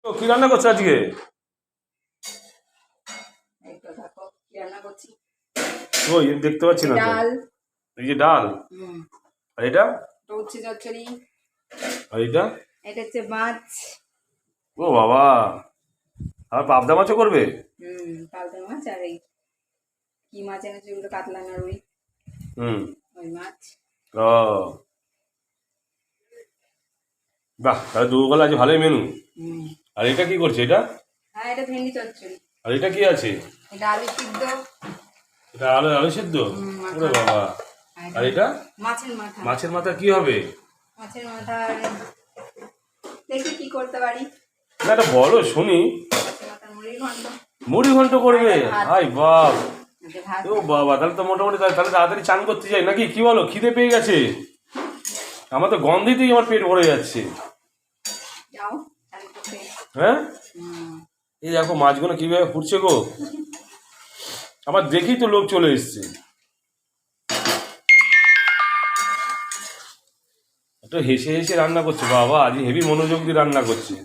তো কি রান্না করছো আজকে? এই তো দেখো কি রান্না করছি। ওই দেখতে পাচ্ছি না তো। ডাল। এই যে ডাল। আর এটা? এটা উচ্ছে চচ্চড়ি। আর এটা? এটা হচ্ছে মাছ। ও বাবা, আর পাবদা মাছও করবে? পাবদা মাছ আর এই কি মাছ এনেছে ওগুলো, কাতলা না রুই। ওই মাছ। ও বাহ, তাহলে দুপুরবেলা আজ ভালোই মেনু। আর এটা কি করছে এটা? হ্যাঁ, এটা ভেন্ডি চচ্চড়ি। আর এটা কি আছে? এটা আলু সিদ্ধ। এটা আলু সেদ্ধ? ওরে বাবা। আর এটা? মাছের মাথা। মাছের মাথা কি হবে? মাছের মাথা দেখি কি করতে পারি। না এটা বলো শুনি। মাছের মাথা মুড়ি ঘন্ট। মুড়ি ঘন্ট করবে? হাই বাপ। ভাত। ও বাবা, তাহলে তো মোটামুটি তাহলে তাড়াতাড়ি চান করতে যাই নাকি, কি বলো? খিদে পেয়ে গেছে আমার তো, গন্ধেতেই আমার পেট ভরে যাচ্ছে। যাও চান করতে। হ্যাঁ, এই দেখো মাছগুলো কিভাবে ফুটছে গো, আবার দেখি তো লোক চলে এসছে। একটু হেসে হেসে রান্না করছে বাবা, আজ হেভি মনোযোগ দিয়ে রান্না করছে।